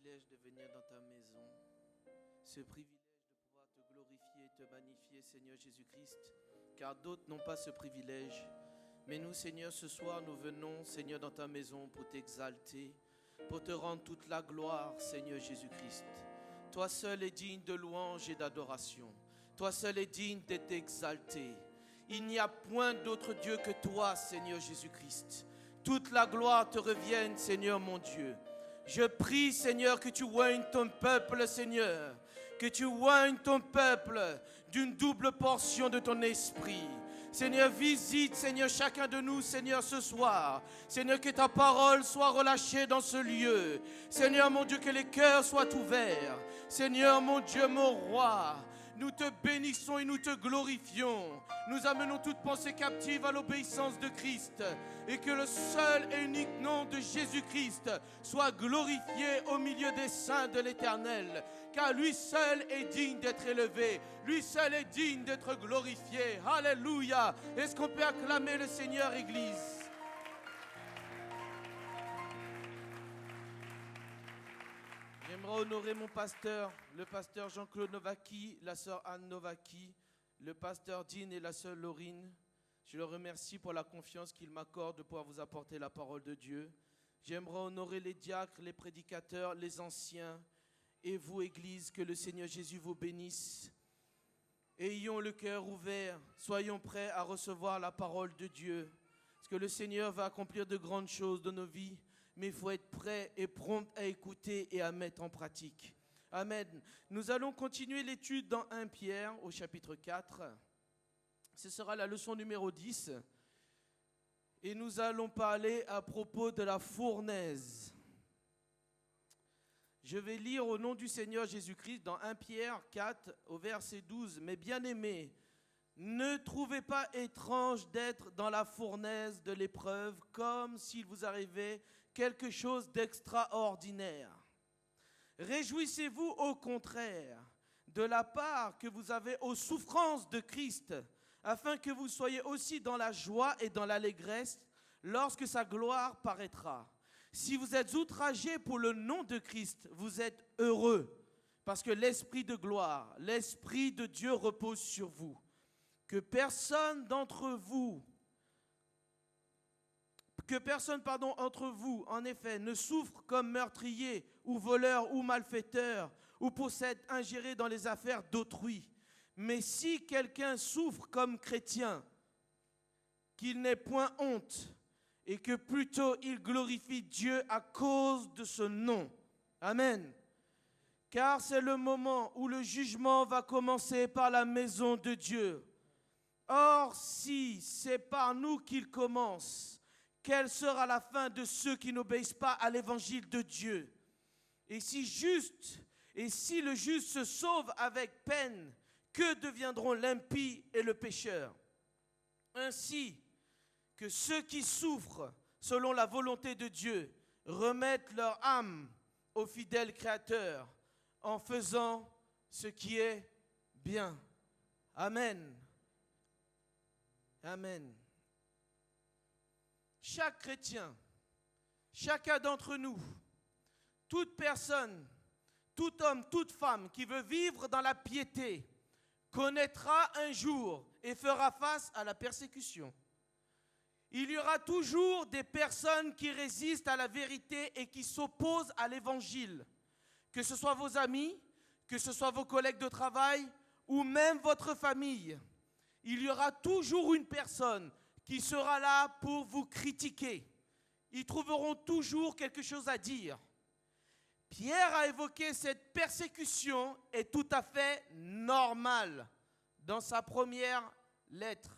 privilège de venir dans ta maison, ce privilège de pouvoir te glorifier et te magnifier, Seigneur Jésus-Christ, car d'autres n'ont pas ce privilège. Mais nous, Seigneur, ce soir, nous venons, Seigneur, dans ta maison pour t'exalter, pour te rendre toute la gloire, Seigneur Jésus-Christ. Toi seul es digne de louange et d'adoration. Toi seul es digne d'être exalté. Il n'y a point d'autre Dieu que toi, Seigneur Jésus-Christ. Toute la gloire te revienne, Seigneur mon Dieu. Je prie, Seigneur, que tu oignes ton peuple, Seigneur. Que tu oignes ton peuple d'une double portion de ton esprit. Seigneur, visite, Seigneur, chacun de nous, Seigneur, ce soir. Seigneur, que ta parole soit relâchée dans ce lieu. Seigneur, mon Dieu, que les cœurs soient ouverts. Seigneur, mon Dieu, mon roi, nous te bénissons et nous te glorifions. Nous amenons toute pensée captive à l'obéissance de Christ. Et que le seul et unique nom de Jésus-Christ soit glorifié au milieu des saints de l'Éternel. Car lui seul est digne d'être élevé. Lui seul est digne d'être glorifié. Alléluia. Est-ce qu'on peut acclamer le Seigneur, Église? J'aimerais honorer mon pasteur, le pasteur Jean-Claude Novaki, la sœur Anne Novaki, le pasteur Dean et la sœur Laurine. Je le remercie pour la confiance qu'il m'accorde de pouvoir vous apporter la parole de Dieu. J'aimerais honorer les diacres, les prédicateurs, les anciens et vous, Église, que le Seigneur Jésus vous bénisse. Ayons le cœur ouvert, soyons prêts à recevoir la parole de Dieu. Parce que le Seigneur va accomplir de grandes choses dans nos vies. Mais il faut être prêt et prompt à écouter et à mettre en pratique. Amen. Nous allons continuer l'étude dans 1 Pierre au chapitre 4. Ce sera la leçon numéro 10. Et nous allons parler à propos de la fournaise. Je vais lire au nom du Seigneur Jésus-Christ dans 1 Pierre 4 au verset 12. « Mes bien-aimés, ne trouvez pas étrange d'être dans la fournaise de l'épreuve comme s'il vous arrivait quelque chose d'extraordinaire. Réjouissez-vous au contraire de la part que vous avez aux souffrances de Christ, afin que vous soyez aussi dans la joie et dans l'allégresse lorsque sa gloire paraîtra. Si vous êtes outragés pour le nom de Christ, vous êtes heureux, parce que l'Esprit de gloire, l'Esprit de Dieu repose sur vous. Que personne entre vous, entre vous, en effet, ne souffre comme meurtrier ou voleur ou malfaiteur ou possède ingéré dans les affaires d'autrui. Mais si quelqu'un souffre comme chrétien, qu'il n'ait point honte et que plutôt il glorifie Dieu à cause de ce nom. Amen. Car c'est le moment où le jugement va commencer par la maison de Dieu. Or, si c'est par nous qu'il commence, quelle sera la fin de ceux qui n'obéissent pas à l'évangile de Dieu? Et si le juste se sauve avec peine, que deviendront l'impie et le pécheur? Ainsi que ceux qui souffrent selon la volonté de Dieu remettent leur âme au fidèle Créateur en faisant ce qui est bien. Amen. Amen. Chaque chrétien, chacun d'entre nous, toute personne, tout homme, toute femme qui veut vivre dans la piété connaîtra un jour et fera face à la persécution. Il y aura toujours des personnes qui résistent à la vérité et qui s'opposent à l'évangile. Que ce soit vos amis, que ce soit vos collègues de travail ou même votre famille. Il y aura toujours une personne qui sera là pour vous critiquer. Ils trouveront toujours quelque chose à dire. Pierre a évoqué cette persécution est tout à fait normale dans sa première lettre.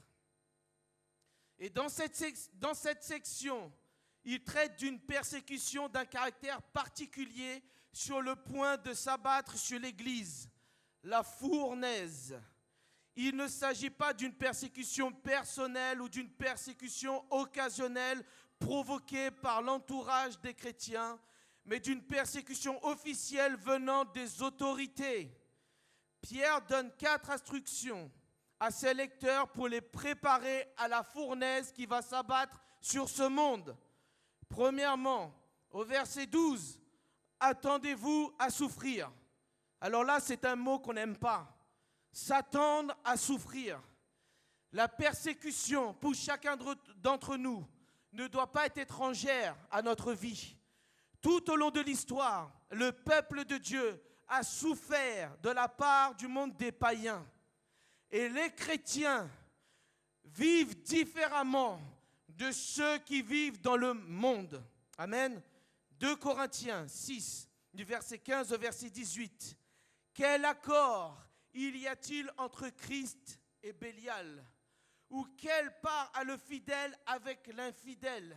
Et dans cette section, il traite d'une persécution d'un caractère particulier sur le point de s'abattre sur l'Église, la fournaise. Il ne s'agit pas d'une persécution personnelle ou d'une persécution occasionnelle provoquée par l'entourage des chrétiens, mais d'une persécution officielle venant des autorités. Pierre donne 4 instructions à ses lecteurs pour les préparer à la fournaise qui va s'abattre sur ce monde. Premièrement, au verset 12, attendez-vous à souffrir. Alors là, c'est un mot qu'on n'aime pas. S'attendre à souffrir. La persécution pour chacun d'entre nous ne doit pas être étrangère à notre vie. Tout au long de l'histoire, le peuple de Dieu a souffert de la part du monde des païens. Et les chrétiens vivent différemment de ceux qui vivent dans le monde. Amen. 2 Corinthiens 6, du verset 15 au verset 18. Quel accord y a-t-il entre Christ et Bélial? Ou quelle part a le fidèle avec l'infidèle?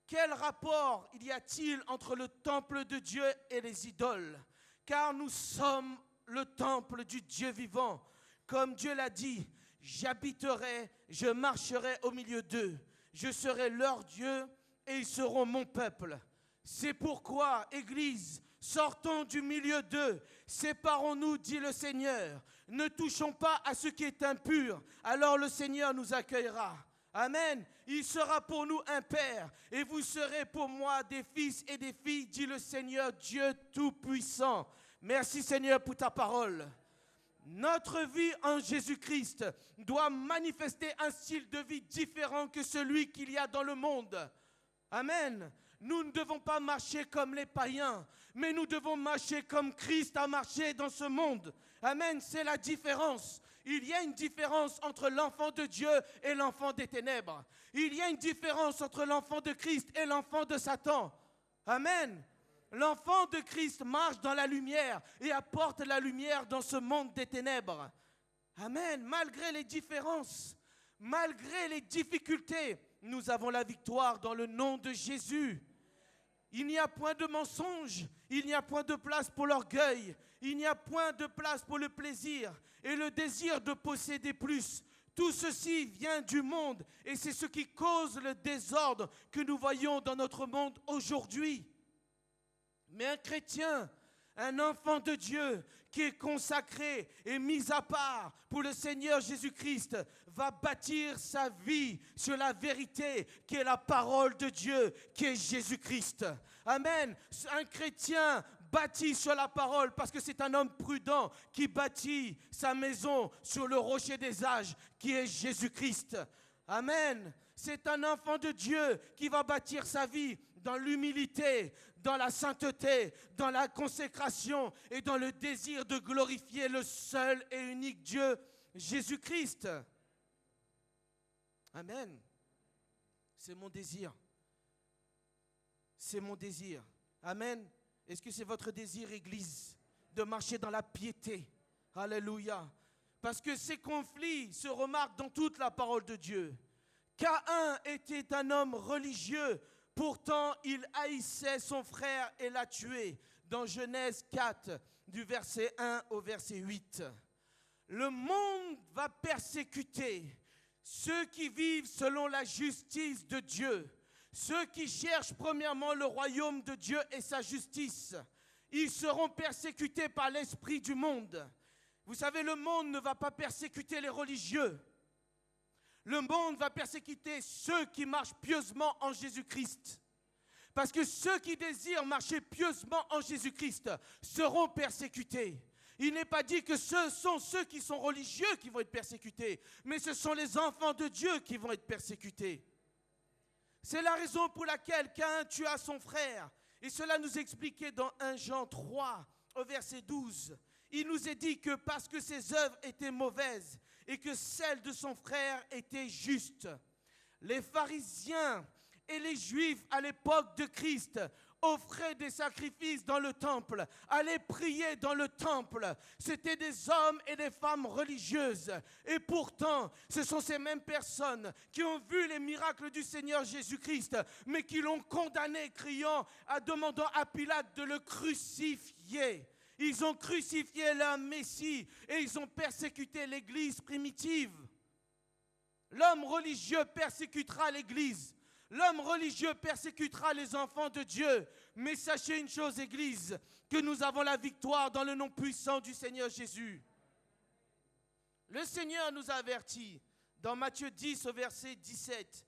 Quel rapport y a-t-il entre le temple de Dieu et les idoles? Car nous sommes le temple du Dieu vivant. Comme Dieu l'a dit, j'habiterai, je marcherai au milieu d'eux. Je serai leur Dieu et ils seront mon peuple. C'est pourquoi, Église, sortons du milieu d'eux, séparons-nous, dit le Seigneur. Ne touchons pas à ce qui est impur, alors le Seigneur nous accueillera. Amen. Il sera pour nous un père, et vous serez pour moi des fils et des filles, dit le Seigneur Dieu Tout-Puissant. Merci Seigneur pour ta parole. Notre vie en Jésus-Christ doit manifester un style de vie différent que celui qu'il y a dans le monde. Amen. Nous ne devons pas marcher comme les païens, mais nous devons marcher comme Christ a marché dans ce monde. Amen, c'est la différence. Il y a une différence entre l'enfant de Dieu et l'enfant des ténèbres. Il y a une différence entre l'enfant de Christ et l'enfant de Satan. Amen. L'enfant de Christ marche dans la lumière et apporte la lumière dans ce monde des ténèbres. Amen. Malgré les différences, malgré les difficultés, nous avons la victoire dans le nom de Jésus. Il n'y a point de mensonge, il n'y a point de place pour l'orgueil, il n'y a point de place pour le plaisir et le désir de posséder plus. Tout ceci vient du monde et c'est ce qui cause le désordre que nous voyons dans notre monde aujourd'hui. Mais un chrétien, un enfant de Dieu qui est consacré et mis à part pour le Seigneur Jésus-Christ va bâtir sa vie sur la vérité qui est la parole de Dieu, qui est Jésus-Christ. Amen. Un chrétien bâti sur la parole parce que c'est un homme prudent qui bâtit sa maison sur le rocher des âges qui est Jésus-Christ. Amen. C'est un enfant de Dieu qui va bâtir sa vie dans l'humilité, dans la sainteté, dans la consécration et dans le désir de glorifier le seul et unique Dieu, Jésus-Christ. Amen. C'est mon désir. C'est mon désir. Amen. Est-ce que c'est votre désir, Église, de marcher dans la piété? Alléluia. Parce que ces conflits se remarquent dans toute la parole de Dieu. Caïn était un homme religieux, pourtant il haïssait son frère et l'a tué. Dans Genèse 4, du verset 1 au verset 8. Le monde va persécuter ceux qui vivent selon la justice de Dieu. Ceux qui cherchent premièrement le royaume de Dieu et sa justice, ils seront persécutés par l'esprit du monde. Vous savez, le monde ne va pas persécuter les religieux. Le monde va persécuter ceux qui marchent pieusement en Jésus-Christ. Parce que ceux qui désirent marcher pieusement en Jésus-Christ seront persécutés. Il n'est pas dit que ce sont ceux qui sont religieux qui vont être persécutés, mais ce sont les enfants de Dieu qui vont être persécutés. C'est la raison pour laquelle Caïn tua son frère. Et cela nous est expliqué dans 1 Jean 3, au verset 12. Il nous est dit que parce que ses œuvres étaient mauvaises et que celles de son frère étaient justes, les pharisiens et les Juifs à l'époque de Christ offraient des sacrifices dans le temple, allaient prier dans le temple. C'était des hommes et des femmes religieuses. Et pourtant, ce sont ces mêmes personnes qui ont vu les miracles du Seigneur Jésus-Christ, mais qui l'ont condamné, criant, demandant à Pilate de le crucifier. Ils ont crucifié leur Messie et ils ont persécuté l'Église primitive. L'homme religieux persécutera l'Église. L'homme religieux persécutera les enfants de Dieu. Mais sachez une chose, Église, que nous avons la victoire dans le nom puissant du Seigneur Jésus. Le Seigneur nous a avertis dans Matthieu 10 au verset 17.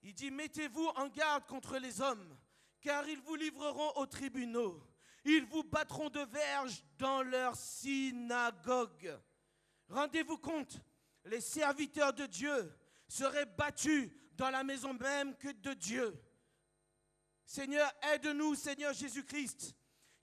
Il dit, mettez-vous en garde contre les hommes, car ils vous livreront aux tribunaux. Ils vous battront de verges dans leur synagogue. Rendez-vous compte, les serviteurs de Dieu seraient battus dans la maison même que de Dieu. Seigneur, aide-nous, Seigneur Jésus-Christ,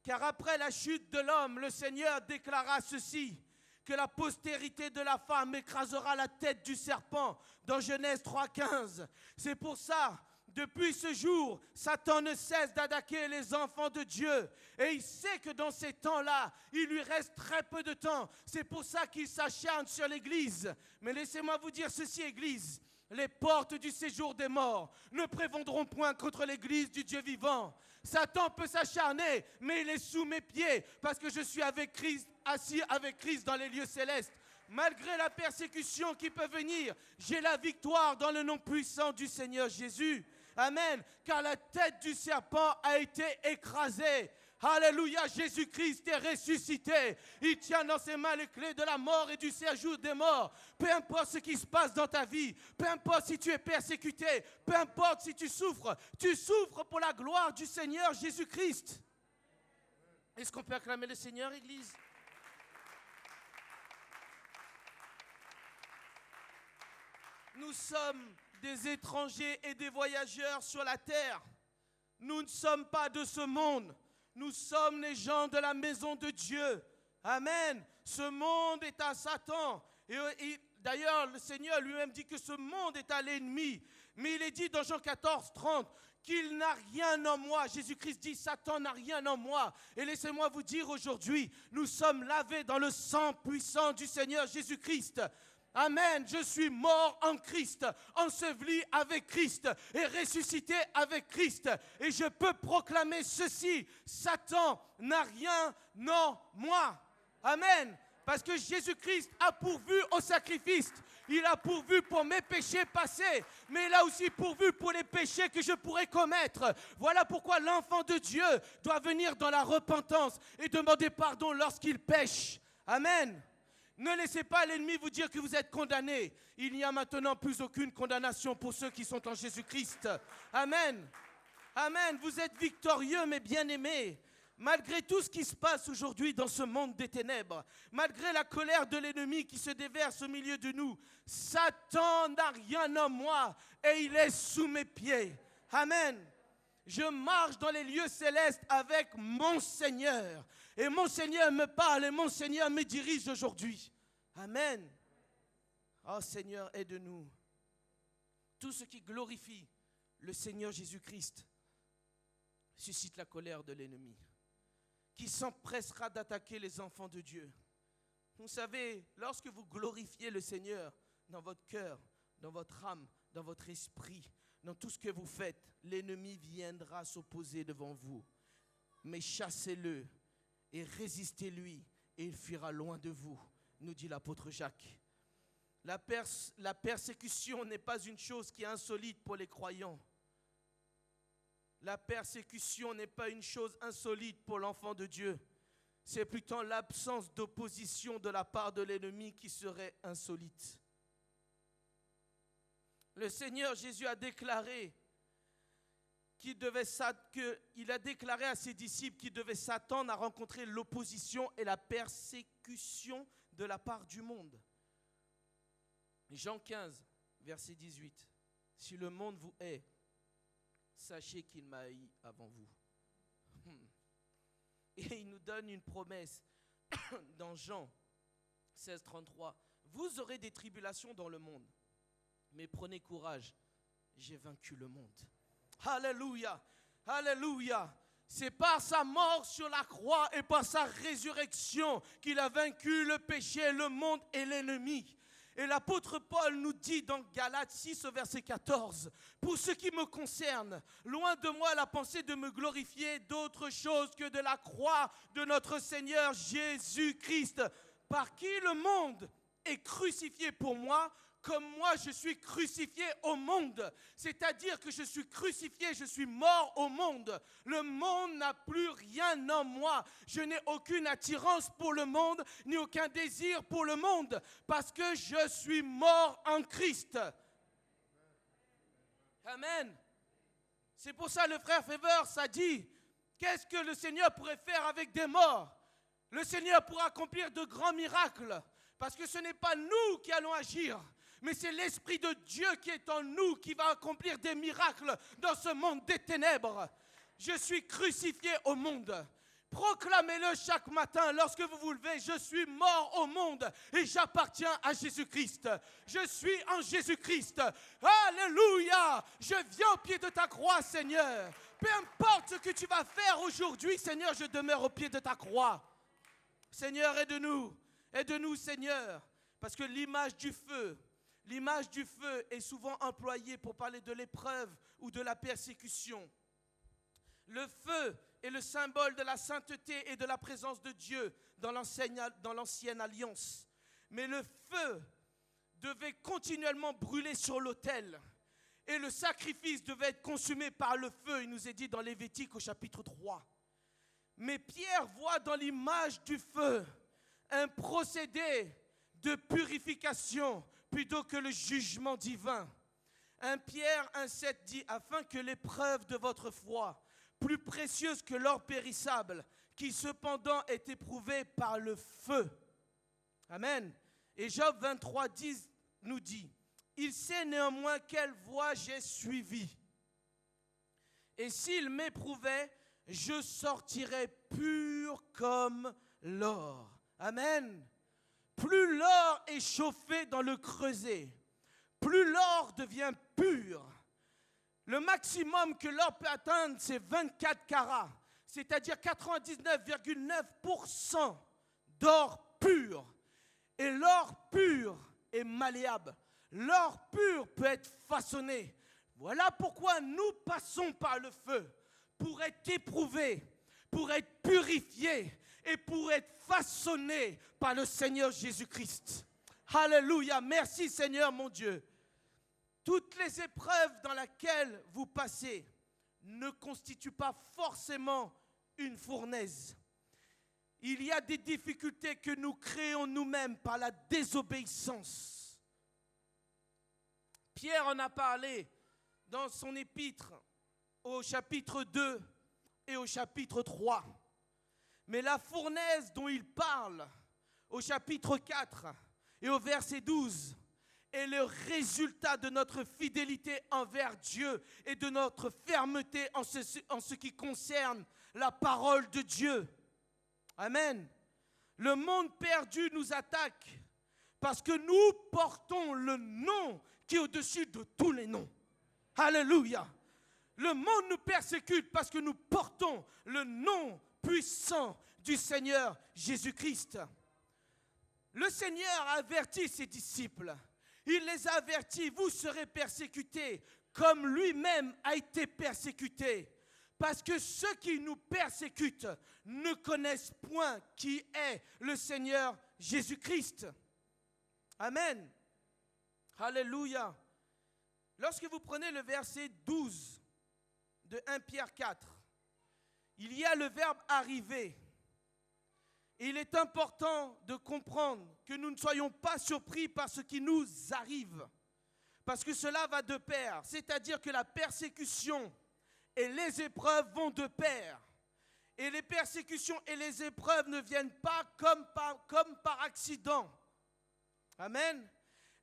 car après la chute de l'homme, le Seigneur déclara ceci, que la postérité de la femme écrasera la tête du serpent, dans Genèse 3,15. C'est pour ça, depuis ce jour, Satan ne cesse d'attaquer les enfants de Dieu. Et il sait que dans ces temps-là, il lui reste très peu de temps. C'est pour ça qu'il s'acharne sur l'Église. Mais laissez-moi vous dire ceci, Église. Les portes du séjour des morts ne prévaudront point contre l'Église du Dieu vivant. Satan peut s'acharner, mais il est sous mes pieds, parce que je suis avec Christ, assis avec Christ dans les lieux célestes. Malgré la persécution qui peut venir, j'ai la victoire dans le nom puissant du Seigneur Jésus. Amen. Car la tête du serpent a été écrasée. Alléluia, Jésus-Christ est ressuscité. Il tient dans ses mains les clés de la mort et du séjour des morts. Peu importe ce qui se passe dans ta vie, peu importe si tu es persécuté, peu importe si tu souffres pour la gloire du Seigneur Jésus-Christ. Est-ce qu'on peut acclamer le Seigneur, Église? Nous sommes des étrangers et des voyageurs sur la terre. Nous ne sommes pas de ce monde. Nous sommes les gens de la maison de Dieu. Amen. Ce monde est à Satan. Et d'ailleurs, le Seigneur lui-même dit que ce monde est à l'ennemi. Mais il est dit dans Jean 14, 30, qu'il n'a rien en moi. Jésus-Christ dit, Satan n'a rien en moi. Et laissez-moi vous dire aujourd'hui, nous sommes lavés dans le sang puissant du Seigneur Jésus-Christ. Amen, je suis mort en Christ, enseveli avec Christ et ressuscité avec Christ. Et je peux proclamer ceci, Satan n'a rien en moi. Amen, parce que Jésus-Christ a pourvu au sacrifice. Il a pourvu pour mes péchés passés, mais il a aussi pourvu pour les péchés que je pourrais commettre. Voilà pourquoi l'enfant de Dieu doit venir dans la repentance et demander pardon lorsqu'il pêche. Amen. Ne laissez pas l'ennemi vous dire que vous êtes condamné. Il n'y a maintenant plus aucune condamnation pour ceux qui sont en Jésus-Christ. Amen. Amen. Vous êtes victorieux, mes bien-aimés. Malgré tout ce qui se passe aujourd'hui dans ce monde des ténèbres, malgré la colère de l'ennemi qui se déverse au milieu de nous, Satan n'a rien en moi et il est sous mes pieds. Amen. Je marche dans les lieux célestes avec mon Seigneur. Et mon Seigneur me parle et mon Seigneur me dirige aujourd'hui. Amen. Oh Seigneur, aide-nous. Tout ce qui glorifie le Seigneur Jésus-Christ suscite la colère de l'ennemi, qui s'empressera d'attaquer les enfants de Dieu. Vous savez, lorsque vous glorifiez le Seigneur dans votre cœur, dans votre âme, dans votre esprit, dans tout ce que vous faites, l'ennemi viendra s'opposer devant vous. Mais chassez-le et résistez-lui et il fuira loin de vous, nous dit l'apôtre Jacques. La persécution n'est pas une chose qui est insolite pour les croyants. La persécution n'est pas une chose insolite pour l'enfant de Dieu. C'est plutôt l'absence d'opposition de la part de l'ennemi qui serait insolite. Le Seigneur Jésus a déclaré il a déclaré à ses disciples qu'ils devaient s'attendre à rencontrer l'opposition et la persécution de la part du monde. Jean 15, verset 18. Si le monde vous hait, sachez qu'il m'a haï avant vous. Et il nous donne une promesse dans Jean 16, 33. Vous aurez des tribulations dans le monde, mais prenez courage, j'ai vaincu le monde. Alléluia, alléluia. C'est par sa mort sur la croix et par sa résurrection qu'il a vaincu le péché, le monde et l'ennemi. Et l'apôtre Paul nous dit dans Galates 6 au verset 14, « Pour ce qui me concerne, loin de moi la pensée de me glorifier d'autre chose que de la croix de notre Seigneur Jésus-Christ, par qui le monde est crucifié pour moi, comme moi je suis crucifié au monde. » C'est-à-dire que je suis crucifié, je suis mort au monde. Le monde n'a plus rien en moi. Je n'ai aucune attirance pour le monde, ni aucun désir pour le monde, parce que je suis mort en Christ. Amen. C'est pour ça le frère Fevers a dit Qu'est-ce que le Seigneur pourrait faire avec des morts? Le Seigneur pourra accomplir de grands miracles. Parce que ce n'est pas nous qui allons agir, mais c'est l'Esprit de Dieu qui est en nous qui va accomplir des miracles dans ce monde des ténèbres. Je suis crucifié au monde. Proclamez-le chaque matin lorsque vous vous levez. Je suis mort au monde et j'appartiens à Jésus-Christ. Je suis en Jésus-Christ. Alléluia! Je viens au pied de ta croix, Seigneur. Peu importe ce que tu vas faire aujourd'hui, Seigneur, je demeure au pied de ta croix. Seigneur, aide-nous. Aide-nous, Seigneur. Parce que l'image du feu est souvent employée pour parler de l'épreuve ou de la persécution. Le feu est le symbole de la sainteté et de la présence de Dieu dans l'ancienne alliance. Mais le feu devait continuellement brûler sur l'autel. Et le sacrifice devait être consumé par le feu, il nous est dit dans Lévitique au chapitre 3. Mais Pierre voit dans l'image du feu un procédé de purification plutôt que le jugement divin. 1 Pierre 1,7 dit « Afin que l'épreuve de votre foi, plus précieuse que l'or périssable, qui cependant est éprouvée par le feu. » Amen. Et Job 23,10 nous dit « Il sait néanmoins quelle voie j'ai suivie. Et s'il m'éprouvait, je sortirais pur comme l'or. » Amen. Plus l'or est chauffé dans le creuset, plus l'or devient pur. Le maximum que l'or peut atteindre, c'est 24 carats, c'est-à-dire 99,9% d'or pur. Et l'or pur est malléable. L'or pur peut être façonné. Voilà pourquoi nous passons par le feu, pour être éprouvés, pour être purifiés et pour être façonnés par le Seigneur Jésus-Christ. Alléluia, merci Seigneur mon Dieu. Toutes les épreuves dans lesquelles vous passez ne constituent pas forcément une fournaise. Il y a des difficultés que nous créons nous-mêmes par la désobéissance. Pierre en a parlé dans son épître au chapitre 2 et au chapitre 3. Mais la fournaise dont il parle au chapitre 4 et au verset 12 est le résultat de notre fidélité envers Dieu et de notre fermeté en ce qui concerne la parole de Dieu. Amen. Le monde perdu nous attaque parce que nous portons le nom qui est au-dessus de tous les noms. Alléluia. Le monde nous persécute parce que nous portons le nom puissant du Seigneur Jésus-Christ. Le Seigneur a averti ses disciples. Il les a avertis, vous serez persécutés comme lui-même a été persécuté. Parce que ceux qui nous persécutent ne connaissent point qui est le Seigneur Jésus-Christ. Amen. Alléluia. Lorsque vous prenez le verset 12 de 1 Pierre 4, il y a le verbe arriver. Et il est important de comprendre que nous ne soyons pas surpris par ce qui nous arrive. Parce que cela va de pair. C'est-à-dire que la persécution et les épreuves vont de pair. Et les persécutions et les épreuves ne viennent pas comme par accident. Amen.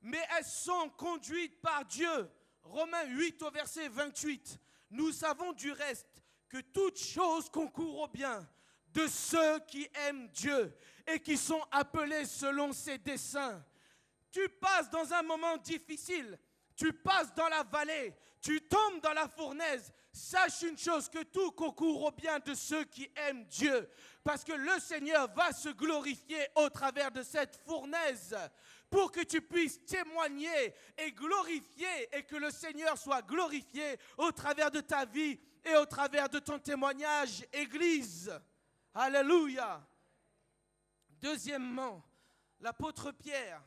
Mais elles sont conduites par Dieu. Romains 8 au verset 28. Nous savons du reste que toute chose concourt au bien de ceux qui aiment Dieu et qui sont appelés selon ses desseins. Tu passes dans un moment difficile, tu passes dans la vallée, tu tombes dans la fournaise. Sache une chose, que tout concourt au bien de ceux qui aiment Dieu. Parce que le Seigneur va se glorifier au travers de cette fournaise pour que tu puisses témoigner et glorifier et que le Seigneur soit glorifié au travers de ta vie et au travers de ton témoignage, Église. Alléluia. Deuxièmement, l'apôtre Pierre,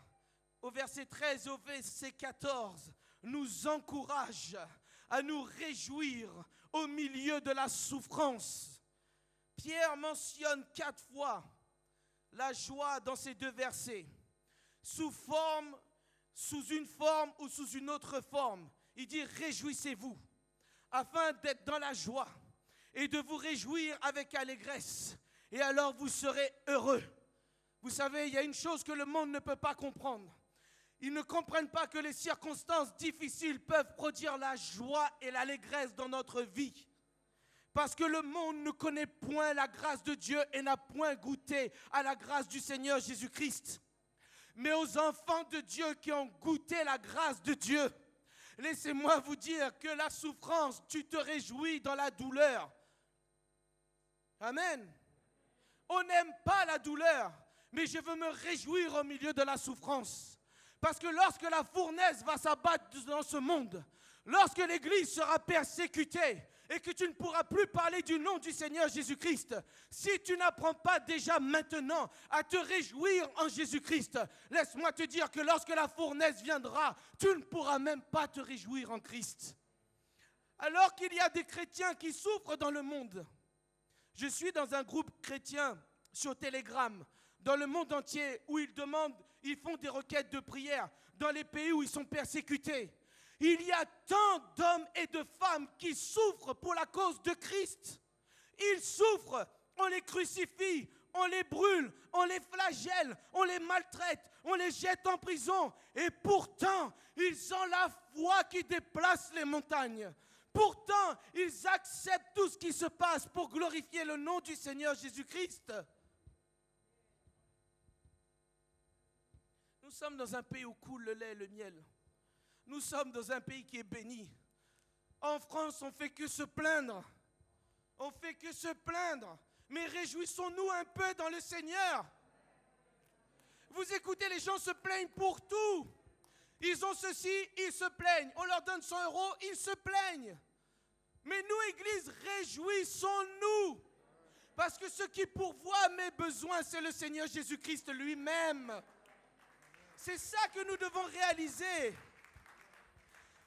au verset 13 au verset 14, nous encourage à nous réjouir au milieu de la souffrance. Pierre mentionne 4 fois la joie dans ces 2 versets, sous une forme ou sous une autre forme. Il dit « réjouissez-vous » afin d'être dans la joie. et de vous réjouir avec allégresse. Et alors vous serez heureux. Vous savez, il y a une chose que le monde ne peut pas comprendre. Ils ne comprennent pas que les circonstances difficiles peuvent produire la joie et l'allégresse dans notre vie. Parce que le monde ne connaît point la grâce de Dieu et n'a point goûté à la grâce du Seigneur Jésus-Christ. Mais aux enfants de Dieu qui ont goûté la grâce de Dieu, laissez-moi vous dire que la souffrance, tu te réjouis dans la douleur. Amen. On n'aime pas la douleur, mais je veux me réjouir au milieu de la souffrance. Parce que lorsque la fournaise va s'abattre dans ce monde, lorsque l'Église sera persécutée et que tu ne pourras plus parler du nom du Seigneur Jésus-Christ, si tu n'apprends pas déjà maintenant à te réjouir en Jésus-Christ, laisse-moi te dire que lorsque la fournaise viendra, tu ne pourras même pas te réjouir en Christ. Alors qu'il y a des chrétiens qui souffrent dans le monde. Je suis dans un groupe chrétien sur Telegram, dans le monde entier, où ils font des requêtes de prière, dans les pays où ils sont persécutés. Il y a tant d'hommes et de femmes qui souffrent pour la cause de Christ. Ils souffrent, on les crucifie, on les brûle, on les flagelle, on les maltraite, on les jette en prison. Et pourtant, ils ont la foi qui déplace les montagnes. Pourtant, ils acceptent tout ce qui se passe pour glorifier le nom du Seigneur Jésus-Christ. Nous sommes dans un pays où coule le lait et le miel. Nous sommes dans un pays qui est béni. En France, on ne fait que se plaindre. On ne fait que se plaindre. Mais réjouissons-nous un peu dans le Seigneur. Vous écoutez, les gens se plaignent pour tout. Ils ont ceci, ils se plaignent. On leur donne 100 €, ils se plaignent. Mais nous, Église, réjouissons-nous. Parce que ce qui pourvoit mes besoins, c'est le Seigneur Jésus-Christ lui-même. C'est ça que nous devons réaliser.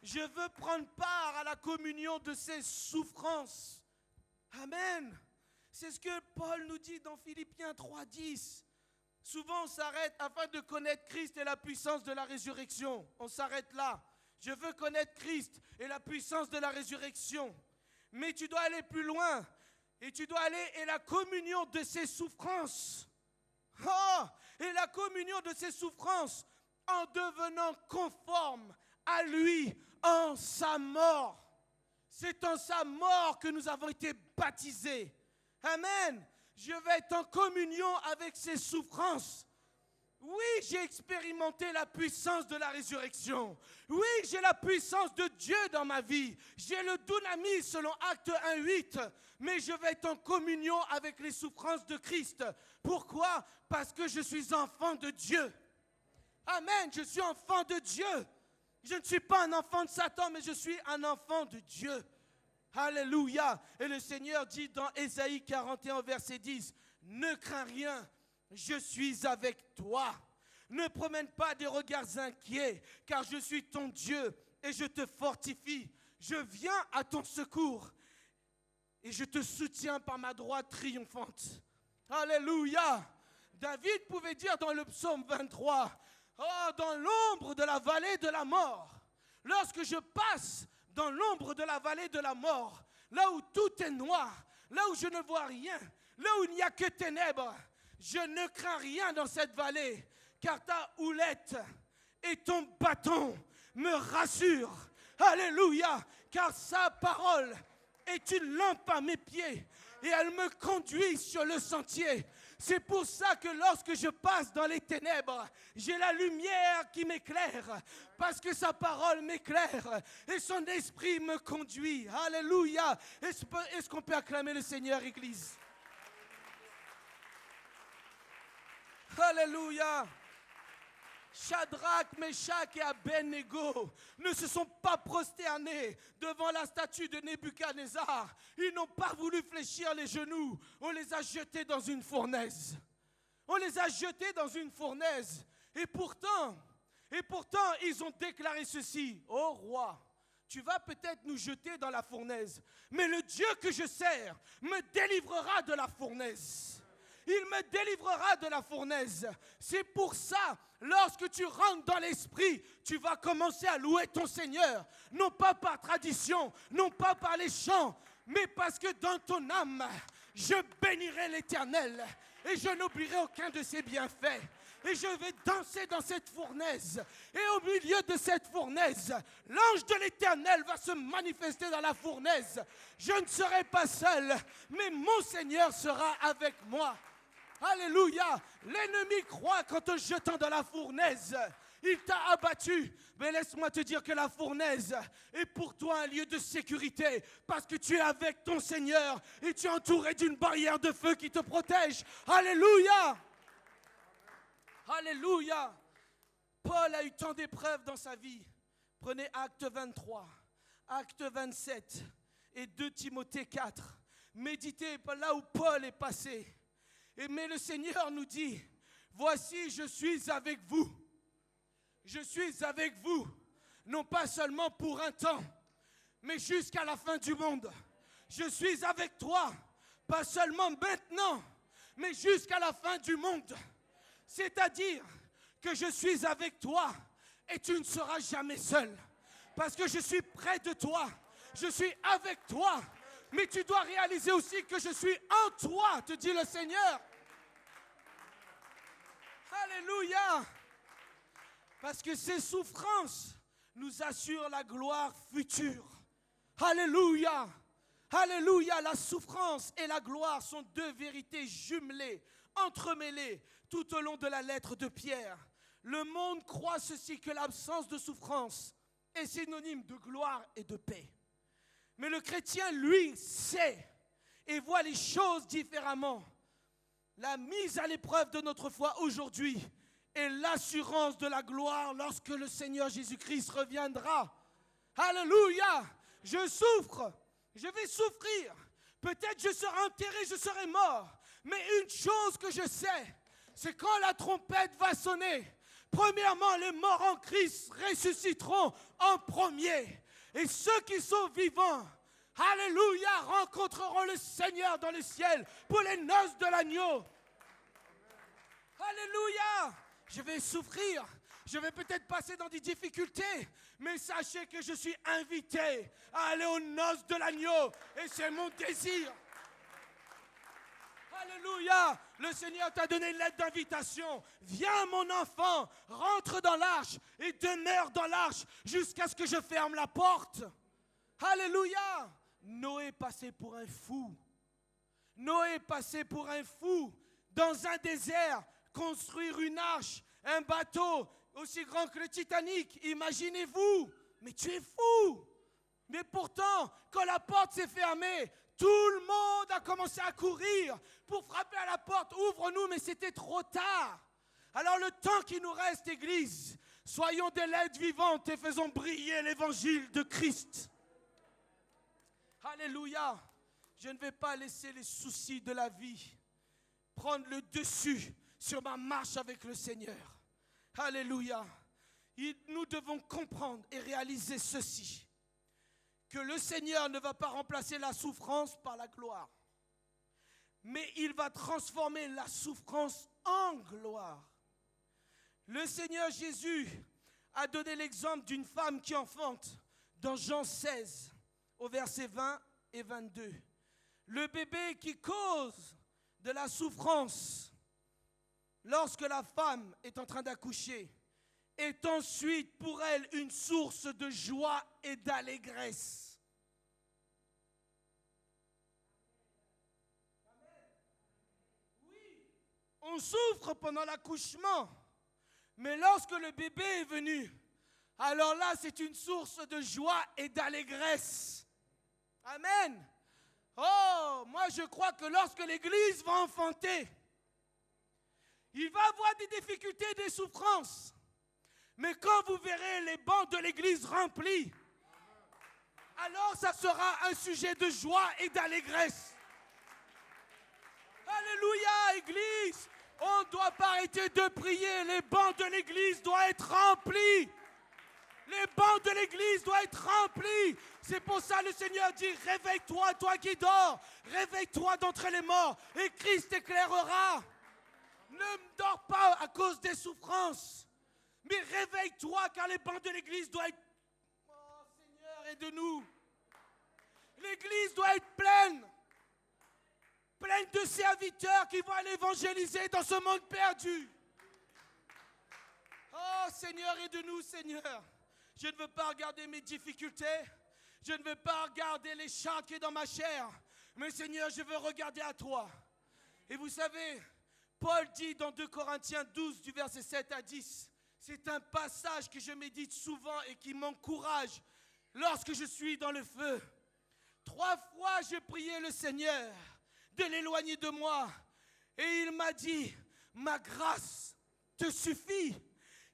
Je veux prendre part à la communion de ces souffrances. Amen. C'est ce que Paul nous dit dans Philippiens 3:10. Souvent on s'arrête afin de connaître Christ et la puissance de la résurrection. On s'arrête là. Je veux connaître Christ et la puissance de la résurrection. Mais tu dois aller plus loin. Et tu dois aller et la communion de ces souffrances. Oh, et la communion de ses souffrances en devenant conforme à lui en sa mort. C'est en sa mort que nous avons été baptisés. Amen. Je vais être en communion avec ses souffrances. Oui, j'ai expérimenté la puissance de la résurrection. Oui, j'ai la puissance de Dieu dans ma vie. J'ai le dunamis selon Acte 1:8. Mais je vais être en communion avec les souffrances de Christ. Pourquoi? Parce que je suis enfant de Dieu. Amen, je suis enfant de Dieu. Je ne suis pas un enfant de Satan, mais je suis un enfant de Dieu. Alléluia. Et le Seigneur dit dans Ésaïe 41, verset 10, « Ne crains rien, je suis avec toi. Ne promène pas des regards inquiets, car je suis ton Dieu et je te fortifie. Je viens à ton secours et je te soutiens par ma droite triomphante. » Alléluia. David pouvait dire dans le psaume 23, « Oh, dans l'ombre de la vallée de la mort, lorsque je passe dans l'ombre de la vallée de la mort, là où tout est noir, là où je ne vois rien, là où il n'y a que ténèbres, je ne crains rien dans cette vallée, car ta houlette et ton bâton me rassurent. Alléluia, car sa parole est une lampe à mes pieds et elle me conduit sur le sentier. C'est pour ça que lorsque je passe dans les ténèbres, j'ai la lumière qui m'éclaire, parce que sa parole m'éclaire et son esprit me conduit. Alléluia. Est-ce qu'on peut acclamer le Seigneur, Église? Alléluia. Shadrach, Meshach et Abednego ne se sont pas prosternés devant la statue de Nebuchadnezzar. Ils n'ont pas voulu fléchir les genoux. On les a jetés dans une fournaise. On les a jetés dans une fournaise. Et pourtant, ils ont déclaré ceci. « Ô roi, tu vas peut-être nous jeter dans la fournaise, mais le Dieu que je sers me délivrera de la fournaise. » Il me délivrera de la fournaise. C'est pour ça, lorsque tu rentres dans l'esprit, tu vas commencer à louer ton Seigneur. Non pas par tradition, non pas par les chants, mais parce que dans ton âme, je bénirai l'Éternel et je n'oublierai aucun de ses bienfaits. Et je vais danser dans cette fournaise. Et au milieu de cette fournaise, l'ange de l'Éternel va se manifester dans la fournaise. Je ne serai pas seul, mais mon Seigneur sera avec moi. Alléluia. L'ennemi croit qu'en te jetant dans la fournaise, il t'a abattu. Mais laisse-moi te dire que la fournaise est pour toi un lieu de sécurité parce que tu es avec ton Seigneur et tu es entouré d'une barrière de feu qui te protège. Alléluia. Alléluia. Paul a eu tant d'épreuves dans sa vie. Prenez Acte 23, Acte 27 et 2 Timothée 4. Méditez là où Paul est passé. Mais le Seigneur nous dit, voici je suis avec vous. Je suis avec vous, non pas seulement pour un temps, mais jusqu'à la fin du monde. Je suis avec toi, pas seulement maintenant, mais jusqu'à la fin du monde. C'est-à-dire que je suis avec toi et tu ne seras jamais seul. Parce que je suis près de toi, je suis avec toi. Mais tu dois réaliser aussi que je suis en toi, te dit le Seigneur. Alléluia. Parce que ces souffrances nous assurent la gloire future. Alléluia. Alléluia. La souffrance et la gloire sont deux vérités jumelées, entremêlées tout au long de la lettre de Pierre. Le monde croit ceci, que l'absence de souffrance est synonyme de gloire et de paix. Mais le chrétien, lui, sait et voit les choses différemment. La mise à l'épreuve de notre foi aujourd'hui est l'assurance de la gloire lorsque le Seigneur Jésus-Christ reviendra. Alléluia! Je souffre, je vais souffrir. Peut-être je serai enterré, je serai mort. Mais une chose que je sais, c'est quand la trompette va sonner, premièrement, les morts en Christ ressusciteront en premier. Et ceux qui sont vivants, alléluia, rencontreront le Seigneur dans le ciel pour les noces de l'agneau. Alléluia. Je vais souffrir, je vais peut-être passer dans des difficultés, mais sachez que je suis invité à aller aux noces de l'agneau et c'est mon désir. Alléluia. Le Seigneur t'a donné une lettre d'invitation. Viens mon enfant, rentre dans l'arche et demeure dans l'arche jusqu'à ce que je ferme la porte. Alléluia. Noé passait pour un fou. Noé passait pour un fou dans un désert, construire une arche, un bateau aussi grand que le Titanic. Imaginez-vous, mais tu es fou. Mais pourtant, quand la porte s'est fermée, tout le monde a commencé à courir pour frapper à la porte. Ouvre-nous, mais c'était trop tard. Alors le temps qui nous reste, Église, soyons des lettres vivantes et faisons briller l'évangile de Christ. Alléluia. Je ne vais pas laisser les soucis de la vie prendre le dessus sur ma marche avec le Seigneur. Alléluia. Nous devons comprendre et réaliser ceci, que le Seigneur ne va pas remplacer la souffrance par la gloire, mais il va transformer la souffrance en gloire. Le Seigneur Jésus a donné l'exemple d'une femme qui enfante dans Jean 16, au verset 20 et 22. Le bébé qui cause de la souffrance lorsque la femme est en train d'accoucher est ensuite pour elle une source de joie et d'allégresse. Oui, on souffre pendant l'accouchement, mais lorsque le bébé est venu, alors là c'est une source de joie et d'allégresse. Amen. Oh, moi je crois que lorsque l'Église va enfanter, il va avoir des difficultés, des souffrances. Mais quand vous verrez les bancs de l'Église remplis, alors ça sera un sujet de joie et d'allégresse. Alléluia, Église. On ne doit pas arrêter de prier. Les bancs de l'Église doivent être remplis. Les bancs de l'Église doivent être remplis. C'est pour ça que le Seigneur dit, réveille-toi, toi qui dors. Réveille-toi d'entre les morts et Christ t'éclairera. Ne dors pas à cause des souffrances, mais réveille-toi car les bancs de l'Église doivent être... Oh Seigneur, aide-nous. L'église doit être pleine. Pleine de serviteurs qui vont aller évangéliser dans ce monde perdu. Oh Seigneur, aide-nous Seigneur. Je ne veux pas regarder mes difficultés. Je ne veux pas regarder les chats qui sont dans ma chair. Mais Seigneur, je veux regarder à toi. Et vous savez, Paul dit dans 2 Corinthiens 12 du verset 7 à 10, c'est un passage que je médite souvent et qui m'encourage lorsque je suis dans le feu. 3 fois j'ai prié le Seigneur de l'éloigner de moi. Et il m'a dit, ma grâce te suffit,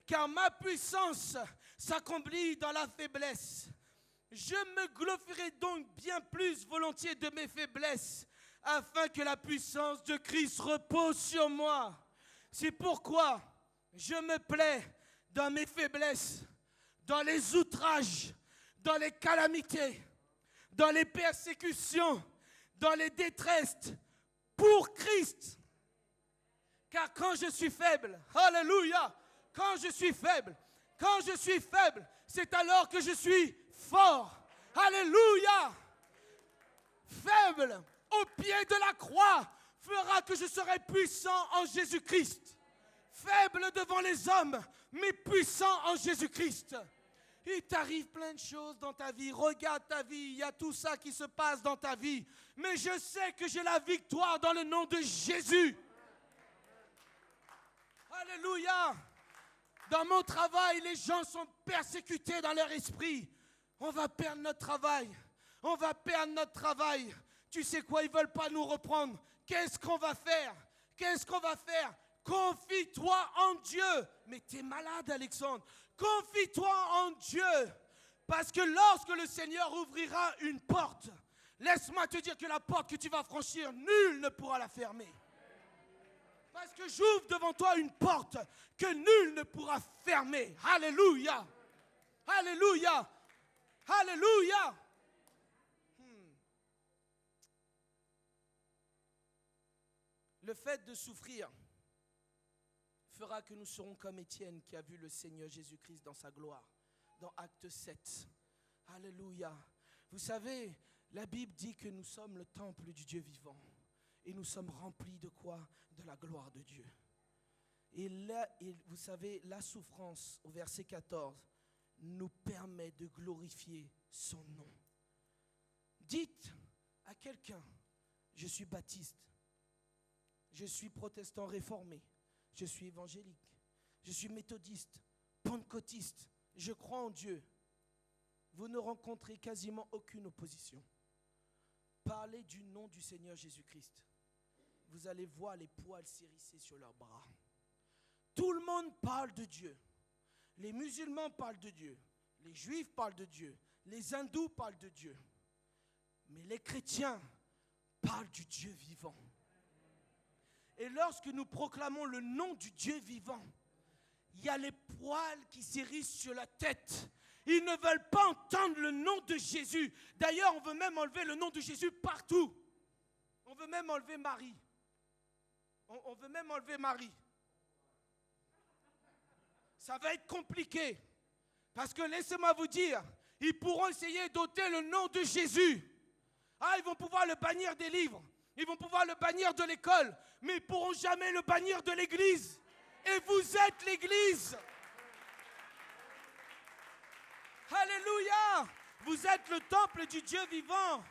car ma puissance s'accomplit dans la faiblesse. Je me glorifierai donc bien plus volontiers de mes faiblesses, afin que la puissance de Christ repose sur moi. C'est pourquoi je me plais dans mes faiblesses, dans les outrages, dans les calamités, dans les persécutions, dans les détresses, pour Christ. Car quand je suis faible, alléluia, quand je suis faible, c'est alors que je suis fort. Alléluia. Faible au pied de la croix fera que je serai puissant en Jésus-Christ. Faible devant les hommes, mais puissant en Jésus-Christ. Il t'arrive plein de choses dans ta vie. Regarde ta vie, il y a tout ça qui se passe dans ta vie. Mais je sais que j'ai la victoire dans le nom de Jésus. Alléluia. Dans mon travail, les gens sont persécutés dans leur esprit. On va perdre notre travail. On va perdre notre travail. Tu sais quoi, ils ne veulent pas nous reprendre. Qu'est-ce qu'on va faire? Qu'est-ce qu'on va faire? Confie-toi en Dieu. Mais tu es malade, Alexandre. Confie-toi en Dieu. Parce que lorsque le Seigneur ouvrira une porte, laisse-moi te dire que la porte que tu vas franchir, nul ne pourra la fermer. Parce que j'ouvre devant toi une porte que nul ne pourra fermer. Alléluia. Alléluia. Alléluia. Le fait de souffrir fera que nous serons comme Étienne qui a vu le Seigneur Jésus-Christ dans sa gloire, dans Acte 7. Alléluia. Vous savez, la Bible dit que nous sommes le temple du Dieu vivant. Et nous sommes remplis de quoi? De la gloire de Dieu. Et là, vous savez, la souffrance, au verset 14, nous permet de glorifier son nom. Dites à quelqu'un, je suis baptiste, je suis protestant réformé, je suis évangélique, je suis méthodiste, pentecôtiste, je crois en Dieu. Vous ne rencontrez quasiment aucune opposition. Parlez du nom du Seigneur Jésus-Christ. Vous allez voir les poils s'hérisser sur leurs bras. Tout le monde parle de Dieu. Les musulmans parlent de Dieu. Les juifs parlent de Dieu. Les hindous parlent de Dieu. Mais les chrétiens parlent du Dieu vivant. Et lorsque nous proclamons le nom du Dieu vivant, il y a les poils qui s'hérissent sur la tête. Ils ne veulent pas entendre le nom de Jésus. D'ailleurs, on veut même enlever le nom de Jésus partout. On veut même enlever Marie. On veut même enlever Marie. Ça va être compliqué. Parce que laissez-moi vous dire, ils pourront essayer d'ôter le nom de Jésus. Ah, ils vont pouvoir le bannir des livres. Ils vont pouvoir le bannir de l'école. Mais ils ne pourront jamais le bannir de l'église. Et vous êtes l'église. Alléluia. Vous êtes le temple du Dieu vivant.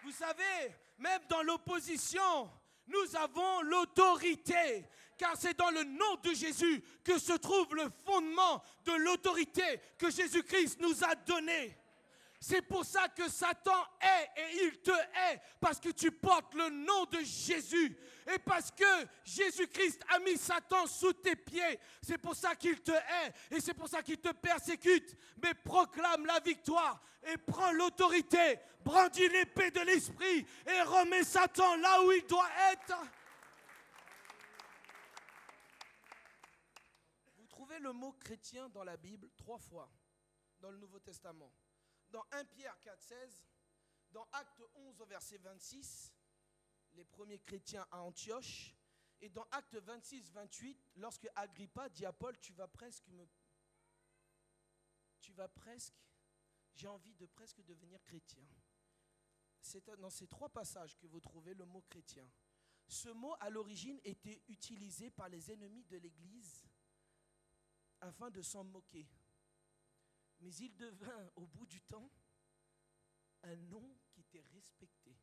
Vous savez, même dans l'opposition, nous avons l'autorité. Car c'est dans le nom de Jésus que se trouve le fondement de l'autorité que Jésus-Christ nous a donnée. C'est pour ça que Satan est et il te hait, parce que tu portes le nom de Jésus. Et parce que Jésus-Christ a mis Satan sous tes pieds, c'est pour ça qu'il te hait et c'est pour ça qu'il te persécute. Mais proclame la victoire et prends l'autorité, brandis l'épée de l'esprit et remets Satan là où il doit être. Vous trouvez le mot chrétien dans la Bible 3 fois dans le Nouveau Testament. Dans 1 Pierre 4,16, dans Acte 11 au verset 26, les premiers chrétiens à Antioche, et dans Acte 26, 28, lorsque Agrippa dit à Paul, j'ai envie de presque devenir chrétien. C'est dans ces 3 passages que vous trouvez le mot chrétien. Ce mot, à l'origine, était utilisé par les ennemis de l'Église afin de s'en moquer. Mais il devint, au bout du temps, un nom qui était respecté.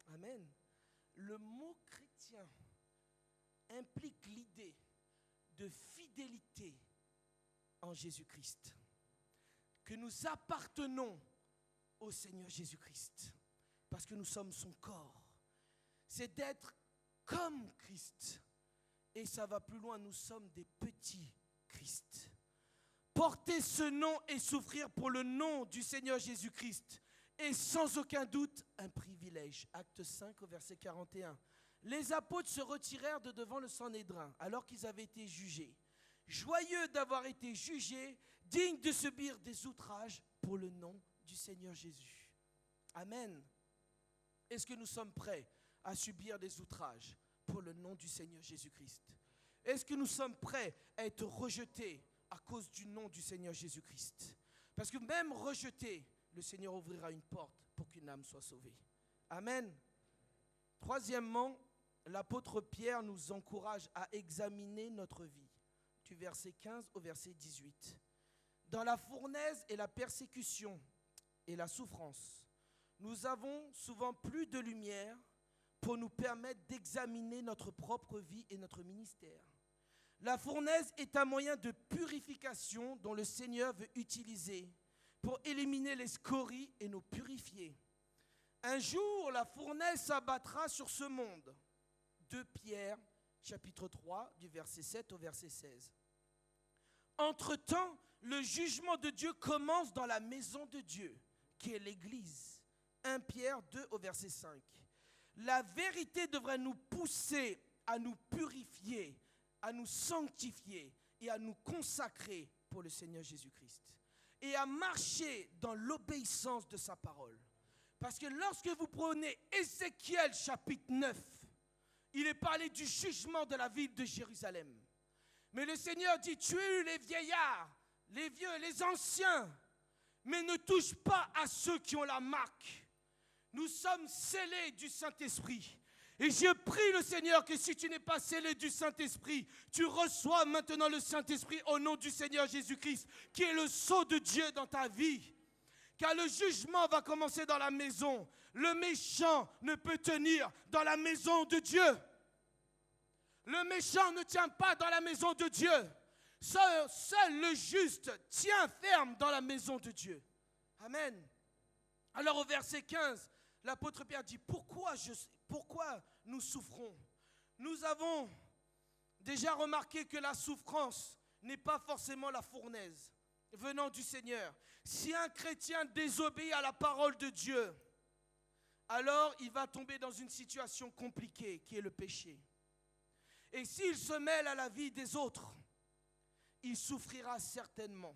Amen. Le mot chrétien implique l'idée de fidélité en Jésus-Christ. Que nous appartenons au Seigneur Jésus-Christ. Parce que nous sommes son corps. C'est d'être comme Christ. Et ça va plus loin, nous sommes des petits Christ. Porter ce nom et souffrir pour le nom du Seigneur Jésus-Christ est sans aucun doute un privilège. Acte 5 au verset 41. Les apôtres se retirèrent de devant le Sanhédrin alors qu'ils avaient été jugés. Joyeux d'avoir été jugés, dignes de subir des outrages pour le nom du Seigneur Jésus. Amen. Est-ce que nous sommes prêts à subir des outrages pour le nom du Seigneur Jésus-Christ? Est-ce que nous sommes prêts à être rejetés à cause du nom du Seigneur Jésus-Christ? Parce que même rejeté, le Seigneur ouvrira une porte pour qu'une âme soit sauvée. Amen. Troisièmement, l'apôtre Pierre nous encourage à examiner notre vie. Du verset 15 au verset 18. Dans la fournaise et la persécution et la souffrance, nous avons souvent plus de lumière pour nous permettre d'examiner notre propre vie et notre ministère. La fournaise est un moyen de purification dont le Seigneur veut utiliser pour éliminer les scories et nous purifier. Un jour, la fournaise s'abattra sur ce monde. 2 Pierre, chapitre 3, du verset 7 au verset 16. Entre-temps, le jugement de Dieu commence dans la maison de Dieu, qui est l'Église. 1 Pierre 2 au verset 5. La vérité devrait nous pousser à nous purifier, à nous sanctifier et à nous consacrer pour le Seigneur Jésus-Christ. Et à marcher dans l'obéissance de sa parole. Parce que lorsque vous prenez Ézéchiel chapitre 9, il est parlé du jugement de la ville de Jérusalem. Mais le Seigneur dit, tue les vieillards, les vieux, les anciens, mais ne touche pas à ceux qui ont la marque. Nous sommes scellés du Saint-Esprit. Et je prie le Seigneur que si tu n'es pas scellé du Saint-Esprit, tu reçois maintenant le Saint-Esprit au nom du Seigneur Jésus-Christ, qui est le sceau de Dieu dans ta vie. Car le jugement va commencer dans la maison. Le méchant ne peut tenir dans la maison de Dieu. Le méchant ne tient pas dans la maison de Dieu. Seul le juste tient ferme dans la maison de Dieu. Amen. Alors au verset 15, l'apôtre Pierre dit, pourquoi nous souffrons? Nous avons déjà remarqué que la souffrance n'est pas forcément la fournaise venant du Seigneur. Si un chrétien désobéit à la parole de Dieu, alors il va tomber dans une situation compliquée qui est le péché. Et s'il se mêle à la vie des autres, il souffrira certainement.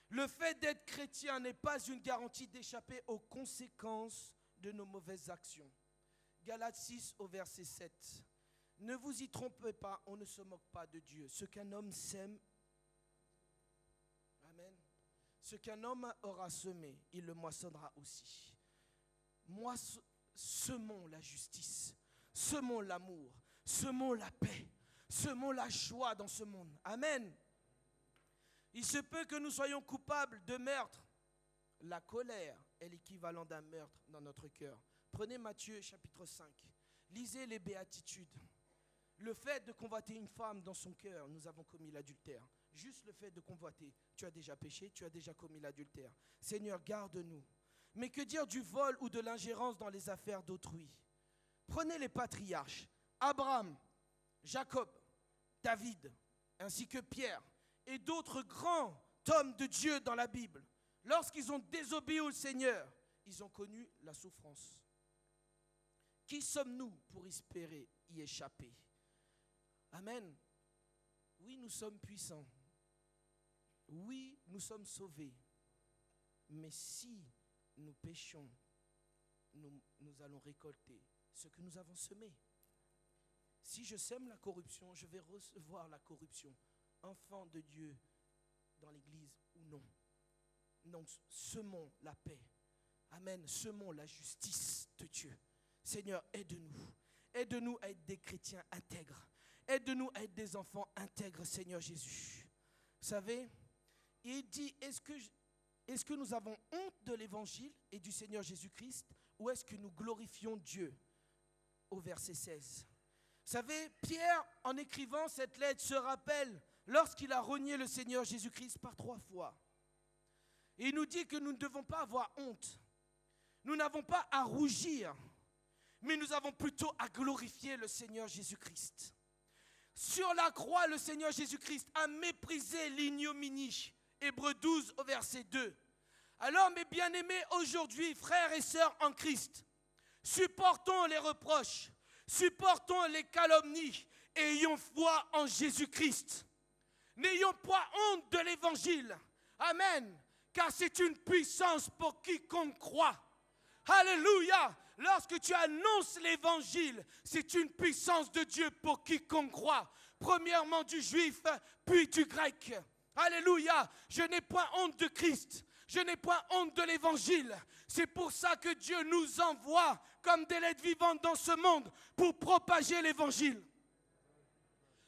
Le fait d'être chrétien n'est pas une garantie d'échapper aux conséquences de nos mauvaises actions. Galates 6 au verset 7. Ne vous y trompez pas, on ne se moque pas de Dieu. Ce qu'un homme sème, amen. Ce qu'un homme aura semé, il le moissonnera aussi. Semons la justice, semons l'amour, semons la paix, semons la joie dans ce monde. Amen. Il se peut que nous soyons coupables de meurtre. La colère est l'équivalent d'un meurtre dans notre cœur. Prenez Matthieu chapitre 5. Lisez les béatitudes. Le fait de convoiter une femme dans son cœur, nous avons commis l'adultère. Juste le fait de convoiter, tu as déjà péché, tu as déjà commis l'adultère. Seigneur, garde-nous. Mais que dire du vol ou de l'ingérence dans les affaires d'autrui? Prenez les patriarches, Abraham, Jacob, David, ainsi que Pierre et d'autres grands hommes de Dieu dans la Bible. Lorsqu'ils ont désobéi au Seigneur, ils ont connu la souffrance. Qui sommes-nous pour espérer y échapper? Amen. Oui, nous sommes puissants. Oui, nous sommes sauvés. Mais si nous péchons, nous allons récolter ce que nous avons semé. Si je sème la corruption, je vais recevoir la corruption. Enfant de Dieu dans l'église ou non. Donc, semons la paix, Amen. Semons la justice de Dieu. Seigneur, aide-nous. Aide-nous à être des chrétiens intègres. Aide-nous à être des enfants intègres, Seigneur Jésus. Vous savez, il dit, est-ce que nous avons honte de l'évangile et du Seigneur Jésus-Christ, ou est-ce que nous glorifions Dieu? Au verset 16. Vous savez, Pierre, en écrivant cette lettre, se rappelle lorsqu'il a renié le Seigneur Jésus-Christ par 3 fois. Et il nous dit que nous ne devons pas avoir honte. Nous n'avons pas à rougir, mais nous avons plutôt à glorifier le Seigneur Jésus-Christ. Sur la croix, le Seigneur Jésus-Christ a méprisé l'ignominie. Hébreux 12 au verset 2. Alors, mes bien-aimés, aujourd'hui, frères et sœurs en Christ, supportons les reproches, supportons les calomnies et ayons foi en Jésus-Christ. N'ayons pas honte de l'évangile. Amen. Car c'est une puissance pour quiconque croit. Alléluia. Lorsque tu annonces l'évangile, c'est une puissance de Dieu pour quiconque croit. Premièrement du juif, puis du grec. Alléluia. Je n'ai point honte de Christ. Je n'ai point honte de l'évangile. C'est pour ça que Dieu nous envoie comme des lettres vivantes dans ce monde pour propager l'évangile.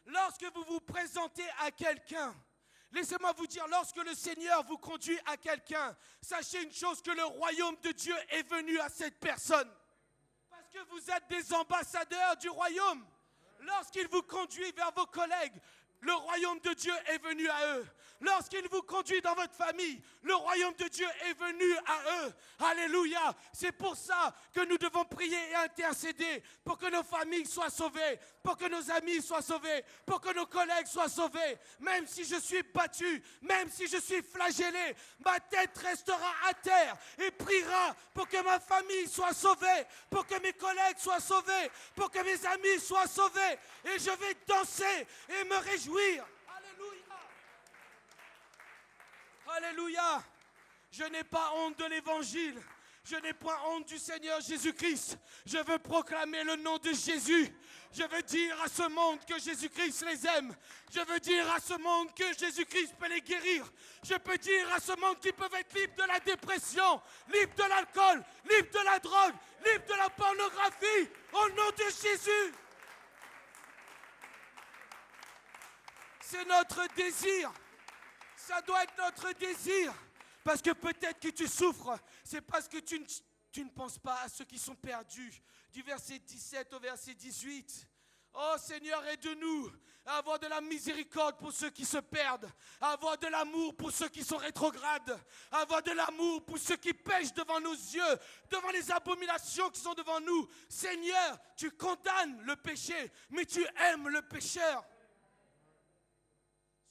Lorsque vous vous présentez à quelqu'un, laissez-moi vous dire, lorsque le Seigneur vous conduit à quelqu'un, sachez une chose, que le royaume de Dieu est venu à cette personne. Parce que vous êtes des ambassadeurs du royaume. Lorsqu'il vous conduit vers vos collègues, le royaume de Dieu est venu à eux. Lorsqu'il vous conduit dans votre famille, le royaume de Dieu est venu à eux. Alléluia. C'est pour ça que nous devons prier et intercéder pour que nos familles soient sauvées, pour que nos amis soient sauvés, pour que nos collègues soient sauvés. Même si je suis battu, même si je suis flagellé, ma tête restera à terre et priera pour que ma famille soit sauvée, pour que mes collègues soient sauvés, pour que mes amis soient sauvés. Et je vais danser et me réjouir. Alléluia. Alléluia. Je n'ai pas honte de l'évangile. Je n'ai pas honte du Seigneur Jésus-Christ. Je veux proclamer le nom de Jésus. Je veux dire à ce monde que Jésus-Christ les aime. Je veux dire à ce monde que Jésus-Christ peut les guérir. Je peux dire à ce monde qu'ils peuvent être libres de la dépression, libres de l'alcool, libres de la drogue, libres de la pornographie. Au nom de Jésus. C'est notre désir. Ça doit être notre désir. Parce que peut-être que tu souffres. C'est parce que tu ne penses pas à ceux qui sont perdus. Du verset 17 au verset 18. Oh Seigneur, aide-nous à avoir de la miséricorde pour ceux qui se perdent. À avoir de l'amour pour ceux qui sont rétrogrades. À avoir de l'amour pour ceux qui pêchent devant nos yeux. Devant les abominations qui sont devant nous. Seigneur, tu condamnes le péché, mais tu aimes le pécheur.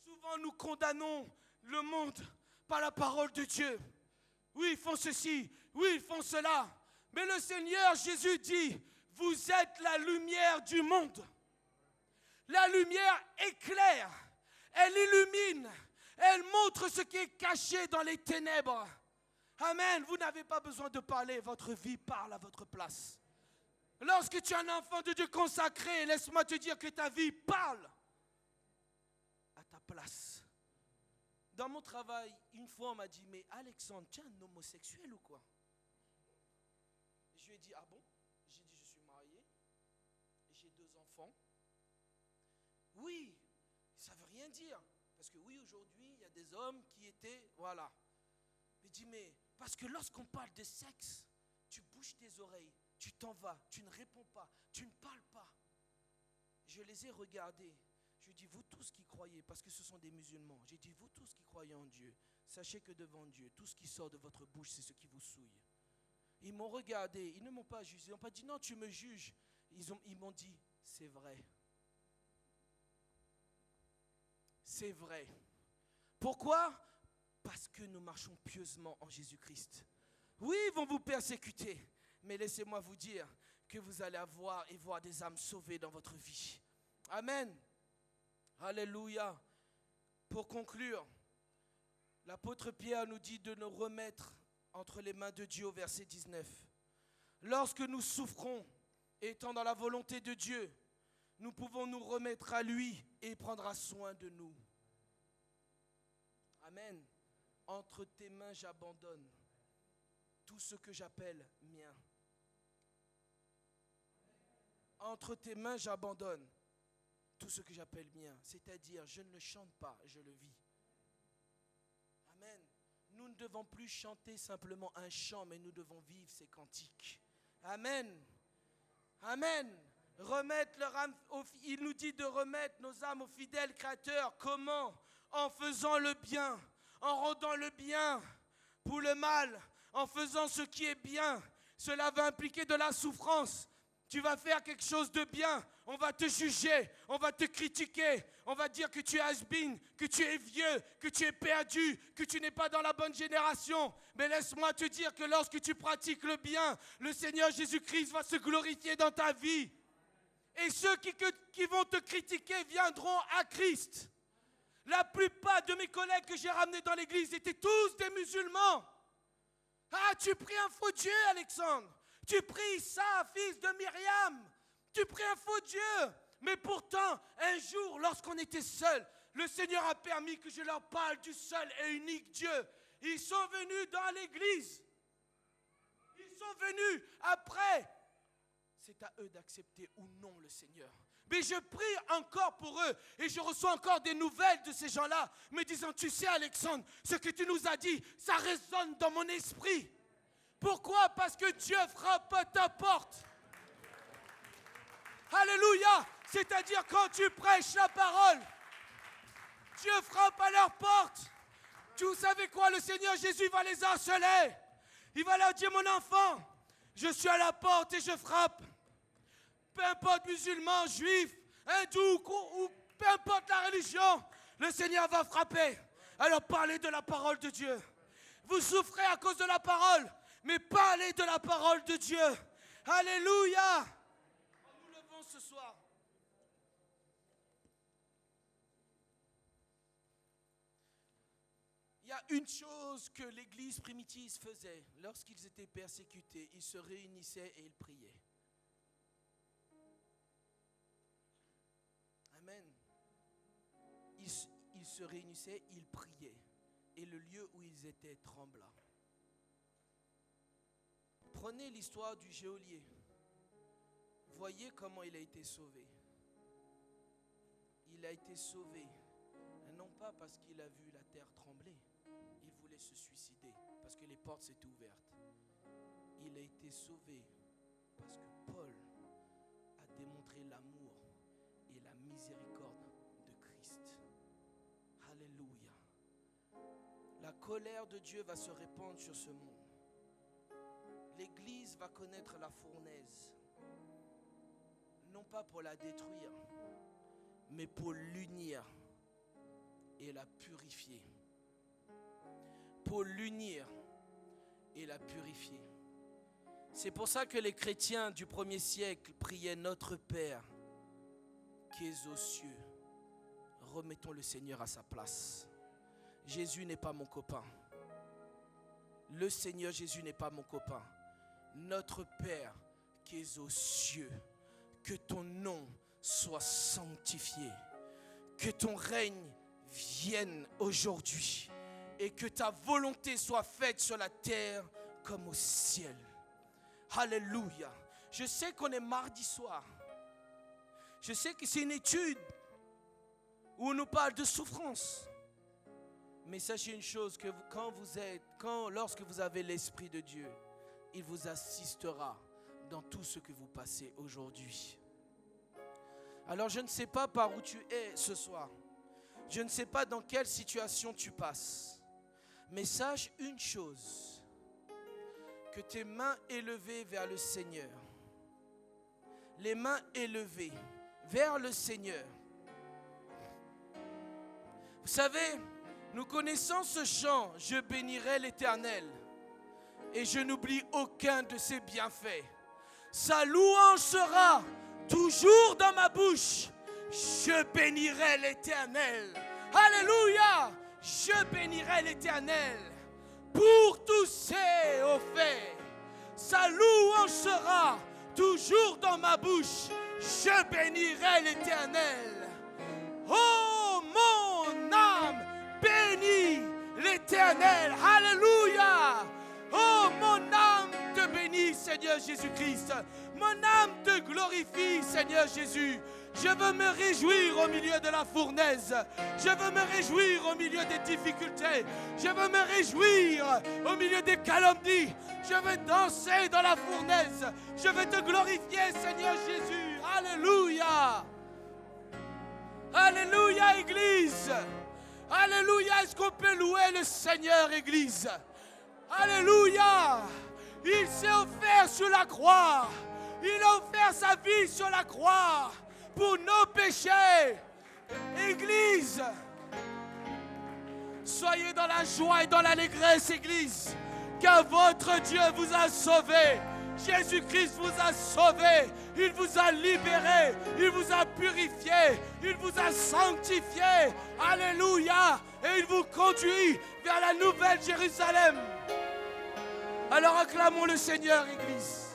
Souvent nous condamnons le monde par la parole de Dieu. Oui, ils font ceci, oui, ils font cela. Mais le Seigneur Jésus dit, vous êtes la lumière du monde. La lumière éclaire, elle illumine, elle montre ce qui est caché dans les ténèbres. Amen, vous n'avez pas besoin de parler, votre vie parle à votre place. Lorsque tu es un enfant de Dieu consacré, laisse-moi te dire que ta vie parle à ta place. Dans mon travail, une fois on m'a dit, mais Alexandre, tu es un homosexuel ou quoi? Je lui ai dit, ah bon? J'ai dit, je suis marié, j'ai 2 enfants. Oui, ça ne veut rien dire. Parce que oui, aujourd'hui, il y a des hommes qui étaient, voilà. Il dit, mais parce que lorsqu'on parle de sexe, tu bouges tes oreilles, tu t'en vas, tu ne réponds pas, tu ne parles pas. Je les ai regardés. Je dis, vous tous qui croyez, parce que ce sont des musulmans, j'ai dit, vous tous qui croyez en Dieu, sachez que devant Dieu, tout ce qui sort de votre bouche, c'est ce qui vous souille. Ils m'ont regardé, ils ne m'ont pas jugé, ils n'ont pas dit, non, tu me juges. Ils m'ont dit, c'est vrai. C'est vrai. Pourquoi? Parce que nous marchons pieusement en Jésus-Christ. Oui, ils vont vous persécuter, mais laissez-moi vous dire que vous allez avoir et voir des âmes sauvées dans votre vie. Amen. Alléluia. Pour conclure, l'apôtre Pierre nous dit de nous remettre entre les mains de Dieu au verset 19. Lorsque nous souffrons, étant dans la volonté de Dieu, nous pouvons nous remettre à lui et il prendra soin de nous. Amen. Entre tes mains, j'abandonne tout ce que j'appelle mien. Entre tes mains, j'abandonne tout ce que j'appelle mien. C'est-à-dire, je ne le chante pas, je le vis. Amen. Nous ne devons plus chanter simplement un chant, mais nous devons vivre ces cantiques. Amen. Amen. Remettre leur âme, il nous dit de remettre nos âmes au fidèle Créateur. Comment? En faisant le bien, en rendant le bien pour le mal, en faisant ce qui est bien. Cela va impliquer de la souffrance. Tu vas faire quelque chose de bien, on va te juger, on va te critiquer, on va dire que tu es has-been, que tu es vieux, que tu es perdu, que tu n'es pas dans la bonne génération. Mais laisse-moi te dire que lorsque tu pratiques le bien, le Seigneur Jésus-Christ va se glorifier dans ta vie. Et ceux qui vont te critiquer viendront à Christ. La plupart de mes collègues que j'ai ramenés dans l'église étaient tous des musulmans. Ah, tu pries un faux Dieu, Alexandre. Tu pries ça, fils de Myriam. Tu pries un faux Dieu. Mais pourtant, un jour, lorsqu'on était seuls, le Seigneur a permis que je leur parle du seul et unique Dieu. Ils sont venus dans l'église. Ils sont venus après. C'est à eux d'accepter ou non le Seigneur. Mais je prie encore pour eux et je reçois encore des nouvelles de ces gens-là me disant, tu sais Alexandre, ce que tu nous as dit, ça résonne dans mon esprit. Pourquoi? Parce que Dieu frappe à ta porte. Alléluia. C'est-à-dire quand tu prêches la parole, Dieu frappe à leur porte. Vous savez quoi? Le Seigneur Jésus va les harceler. Il va leur dire, mon enfant, je suis à la porte et je frappe. Peu importe musulman, juif, hindou ou peu importe la religion, le Seigneur va frapper. Alors parlez de la parole de Dieu. Vous souffrez à cause de la parole, mais parlez de la parole de Dieu. Alléluia. Nous levons ce soir. Il y a une chose que l'église primitive faisait. Lorsqu'ils étaient persécutés, ils se réunissaient et ils priaient. Amen. Ils se réunissaient, ils priaient. Et le lieu où ils étaient trembla. Prenez l'histoire du geôlier. Voyez comment il a été sauvé. Il a été sauvé, non pas parce qu'il a vu la terre trembler. Il voulait se suicider parce que les portes s'étaient ouvertes. Il a été sauvé parce que Paul a démontré l'amour et la miséricorde de Christ. Alléluia. La colère de Dieu va se répandre sur ce monde. L'Église va connaître la fournaise. Non pas pour la détruire, mais pour l'unir et la purifier. Pour l'unir et la purifier. C'est pour ça que les chrétiens du 1er siècle priaient Notre Père qui es aux cieux. Remettons le Seigneur à sa place. Jésus n'est pas mon copain. Le Seigneur Jésus n'est pas mon copain. Notre Père qui es aux cieux, que ton nom soit sanctifié, que ton règne vienne aujourd'hui et que ta volonté soit faite sur la terre comme au ciel. Alléluia. Je sais qu'on est mardi soir. Je sais que c'est une étude où on nous parle de souffrance. Mais sachez une chose, que lorsque vous avez l'Esprit de Dieu, il vous assistera dans tout ce que vous passez aujourd'hui. Alors je ne sais pas par où tu es ce soir. Je ne sais pas dans quelle situation tu passes. Mais sache une chose, que tes mains élevées vers le Seigneur, les mains élevées vers le Seigneur. Vous savez, nous connaissons ce chant, je bénirai l'Éternel et je n'oublie aucun de ses bienfaits. Sa louange sera toujours dans ma bouche. Je bénirai l'Éternel. Alléluia. Je bénirai l'Éternel pour tous ses hauts faits. Sa louange sera toujours dans ma bouche. Je bénirai l'Éternel. Oh, mon âme, bénis l'Éternel. Alléluia. Oh, mon âme, Seigneur Jésus-Christ. Mon âme te glorifie, Seigneur Jésus. Je veux me réjouir au milieu de la fournaise. Je veux me réjouir au milieu des difficultés. Je veux me réjouir au milieu des calomnies. Je veux danser dans la fournaise. Je veux te glorifier, Seigneur Jésus. Alléluia. Alléluia, Église. Alléluia. Est-ce qu'on peut louer le Seigneur, Église? Alléluia. Il s'est offert sur la croix. Il a offert sa vie sur la croix pour nos péchés. Église, soyez dans la joie et dans l'allégresse, Église, car votre Dieu vous a sauvé. Jésus-Christ vous a sauvé. Il vous a libéré. Il vous a purifié. Il vous a sanctifié. Alléluia. Et il vous conduit vers la nouvelle Jérusalem. Alors acclamons le Seigneur, Église.